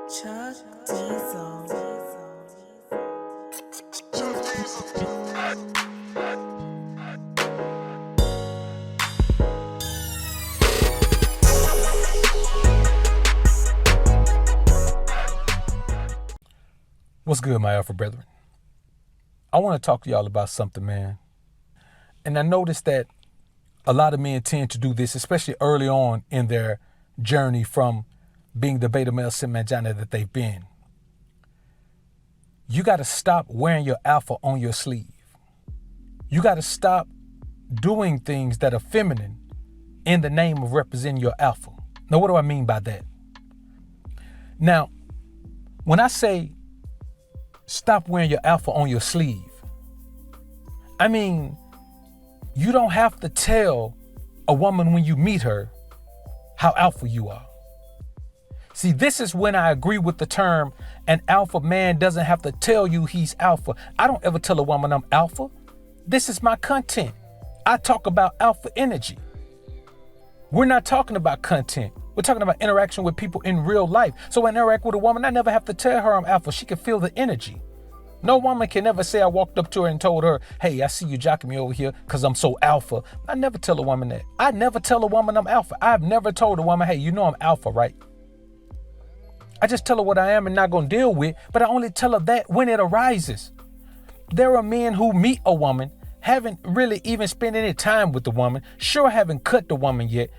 Chuck Diesel. What's good, my alpha brethren? I want to talk to y'all about something, man. And I noticed that a lot of men tend to do this, especially early on in their journey from being the beta male semi-vagina that they've been. You got to stop wearing your alpha on your sleeve. You got to stop doing things that are feminine in the name of representing your alpha. Now, what do I mean by that? Now, when I say stop wearing your alpha on your sleeve, I mean, you don't have to tell a woman when you meet her how alpha you are. See, this is when I agree with the term, an alpha man doesn't have to tell you he's alpha. I don't ever tell a woman I'm alpha. This is my content. I talk about alpha energy. We're not talking about content. We're talking about interaction with people in real life. So when I interact with a woman, I never have to tell her I'm alpha. She can feel the energy. No woman can ever say I walked up to her and told her, hey, I see you jocking me over here because I'm so alpha. I never tell a woman that. I never tell a woman I'm alpha. I've never told a woman, hey, you know I'm alpha, right? I just tell her what I am and not going to deal with, but I only tell her that when it arises. There are men who meet a woman, haven't really even spent any time with the woman, sure haven't cut the woman yet,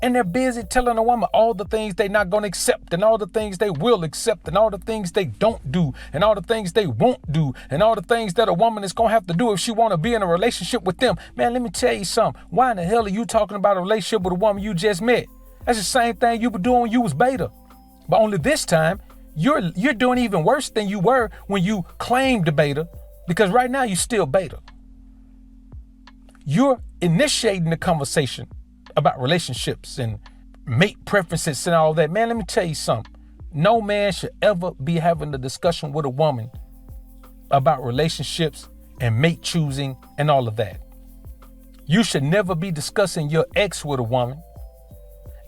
and they're busy telling a woman all the things they're not going to accept and all the things they will accept and all the things they don't do and all the things they won't do and all the things that a woman is going to have to do if she want to be in a relationship with them. Man, let me tell you something. Why in the hell are you talking about a relationship with a woman you just met? That's the same thing you were doing when you was beta. But only this time, you're doing even worse than you were when you claimed the beta, because right now you're still beta. You're initiating the conversation about relationships and mate preferences and all that. Man, let me tell you something. No man should ever be having a discussion with a woman about relationships and mate choosing and all of that. You should never be discussing your ex with a woman.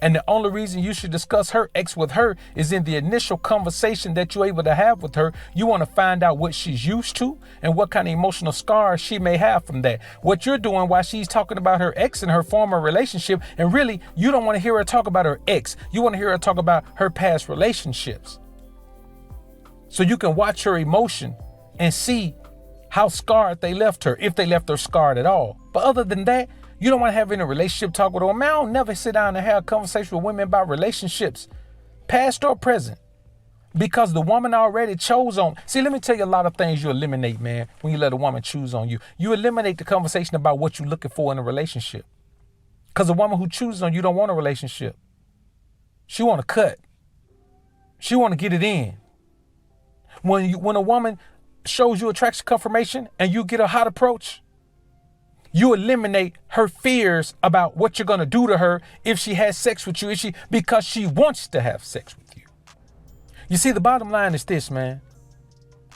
And the only reason you should discuss her ex with her is in the initial conversation that you're able to have with her. You want to find out what she's used to and what kind of emotional scars she may have from that. What you're doing while she's talking about her ex and her former relationship, and really, you don't want to hear her talk about her ex. You want to hear her talk about her past relationships. So you can watch her emotion and see how scarred they left her, if they left her scarred at all. But other than that, you don't want to have any relationship talk with a woman. I don't never sit down and have a conversation with women about relationships, past or present, because the woman already chose on. See, let me tell you a lot of things you eliminate, man, when you let a woman choose on you. You eliminate the conversation about what you're looking for in a relationship, because a woman who chooses on you don't want a relationship. She want to cut. She want to get it in. When a woman shows you attraction confirmation and you get a hot approach, you eliminate her fears about what you're going to do to her if she has sex with you, because she wants to have sex with you. You see, the bottom line is this, man.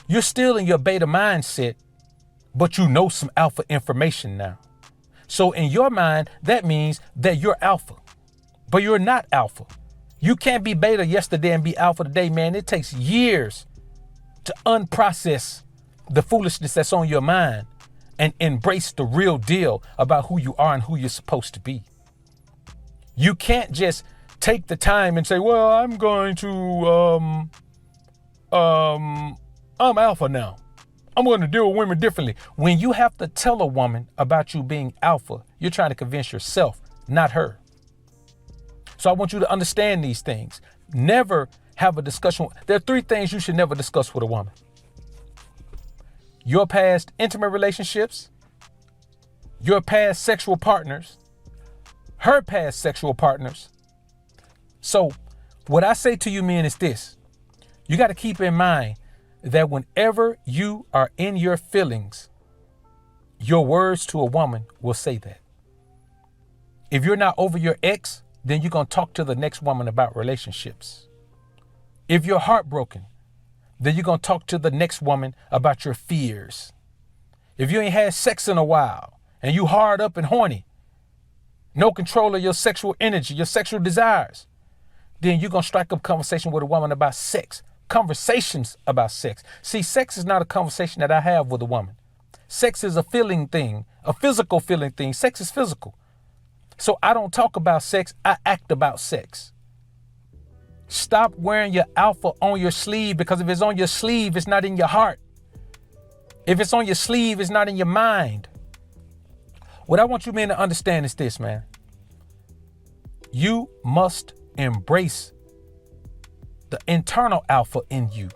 You're still in your beta mindset, but you know some alpha information now. So in your mind, that means that you're alpha, but you're not alpha. You can't be beta yesterday and be alpha today, man. It takes years to unprocess the foolishness that's on your mind and embrace the real deal about who you are and who you're supposed to be. You can't just take the time and say, well, I'm going to, I'm alpha now. I'm going to deal with women differently. When you have to tell a woman about you being alpha, you're trying to convince yourself, not her. So I want you to understand these things. Never have a discussion. There are 3 things you should never discuss with a woman: your past intimate relationships, your past sexual partners, her past sexual partners. So what I say to you men is this: you got to keep in mind that whenever you are in your feelings, your words to a woman will say that. If you're not over your ex, then you're going to talk to the next woman about relationships. If you're heartbroken, then you're going to talk to the next woman about your fears. If you ain't had sex in a while and you hard up and horny, no control of your sexual energy, your sexual desires, then you're going to strike up conversation with a woman about sex. Conversations about sex. See, sex is not a conversation that I have with a woman. Sex is a feeling thing, a physical feeling thing. Sex is physical. So I don't talk about sex, I act about sex. Stop wearing your alpha on your sleeve, because if it's on your sleeve, it's not in your heart. If it's on your sleeve, it's not in your mind. What I want you men to understand is this, man. You must embrace the internal alpha in you.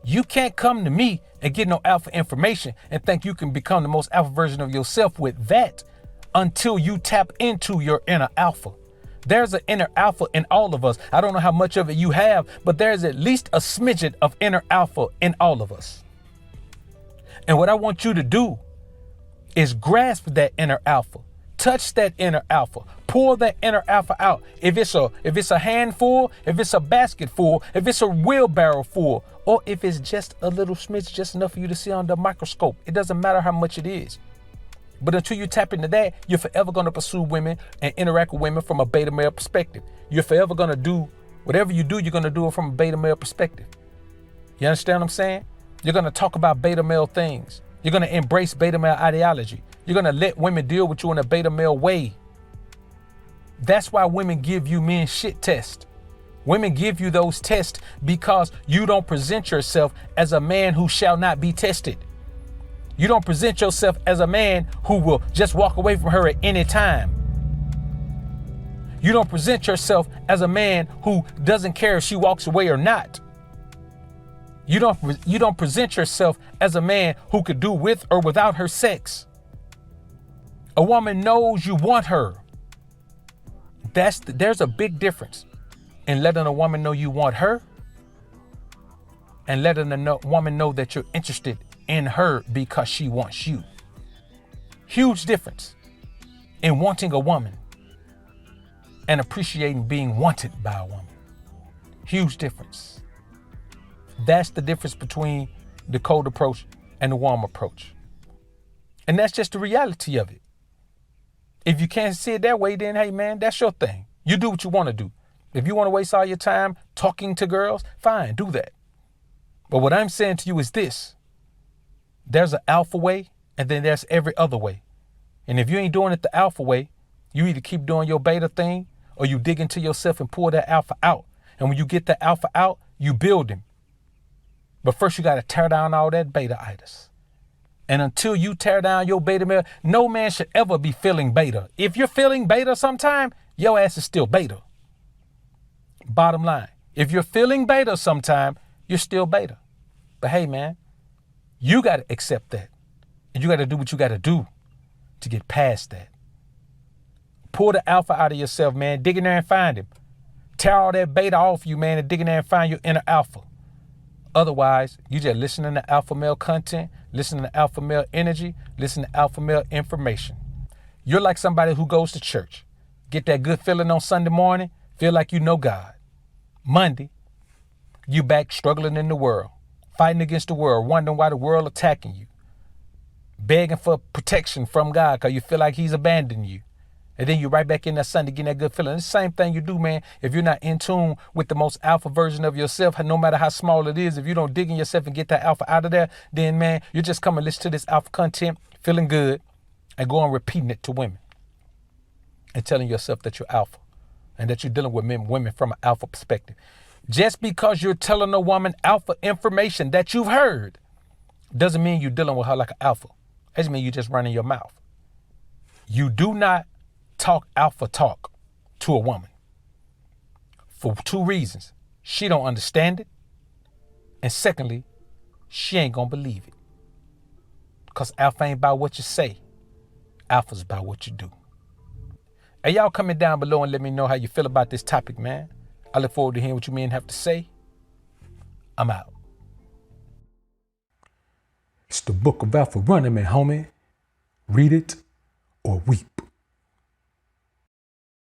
You can't come to me and get no alpha information and think you can become the most alpha version of yourself with that until you tap into your inner alpha. There's an inner alpha in all of us. I don't know how much of it you have, but there's at least a smidget of inner alpha in all of us. And what I want you to do is grasp that inner alpha, touch that inner alpha, pull that inner alpha out. If it's a handful, if it's a basket full, if it's a wheelbarrow full, or if it's just a little smidge, just enough for you to see under a microscope. It doesn't matter how much it is. But until you tap into that, you're forever going to pursue women and interact with women from a beta male perspective. You're forever going to do whatever you do, you're going to do it from a beta male perspective. You understand what I'm saying? You're going to talk about beta male things. You're going to embrace beta male ideology. You're going to let women deal with you in a beta male way. That's why women give you men shit tests. Women give you those tests because you don't present yourself as a man who shall not be tested. You don't present yourself as a man who will just walk away from her at any time. You don't present yourself as a man who doesn't care if she walks away or not. You don't present yourself as a man who could do with or without her sex. A woman knows you want her. There's a big difference in letting a woman know you want her and letting a woman know that you're interested in her because she wants you. Huge difference in wanting a woman and appreciating being wanted by a woman. Huge difference. That's the difference between the cold approach and the warm approach. And that's just the reality of it. If you can't see it that way, then hey man, that's your thing. You do what you want to do. If you want to waste all your time talking to girls, fine, do that. But what I'm saying to you is this. There's an alpha way and then there's every other way. And if you ain't doing it the alpha way, you either keep doing your beta thing or you dig into yourself and pull that alpha out. And when you get that alpha out, you build him. But first you got to tear down all that beta-itis. And until you tear down your beta male, no man should ever be feeling beta. If you're feeling beta sometime, your ass is still beta. Bottom line, if you're feeling beta sometime, you're still beta. But hey man, you got to accept that. And you got to do what you got to do to get past that. Pull the alpha out of yourself, man. Dig in there and find him. Tear all that beta off you, man, and dig in there and find your inner alpha. Otherwise, you just listening to alpha male content, listening to alpha male energy, listening to alpha male information. You're like somebody who goes to church. Get that good feeling on Sunday morning, feel like you know God. Monday, you back struggling in the world, fighting against the world, wondering why the world attacking you, begging for protection from God because you feel like he's abandoned you. And then you right back in that Sunday getting that good feeling. It's the same thing you do, man. If you're not in tune with the most alpha version of yourself, no matter how small it is, if you don't dig in yourself and get that alpha out of there, then, man, you're just coming to listen to this alpha content, feeling good, and going repeating it to women and telling yourself that you're alpha and that you're dealing with women from an alpha perspective. Just because you're telling a woman alpha information that you've heard doesn't mean you're dealing with her like an alpha. It just means you're just running your mouth. You do not talk alpha talk to a woman for two reasons. She don't understand it. And secondly, she ain't gonna believe it. Because alpha ain't about what you say. Alpha's about what you do. Hey, y'all comment down below and let me know how you feel about this topic, man. I look forward to hearing what you men have to say. I'm out. It's the book of alpha running, man, homie. Read it or weep.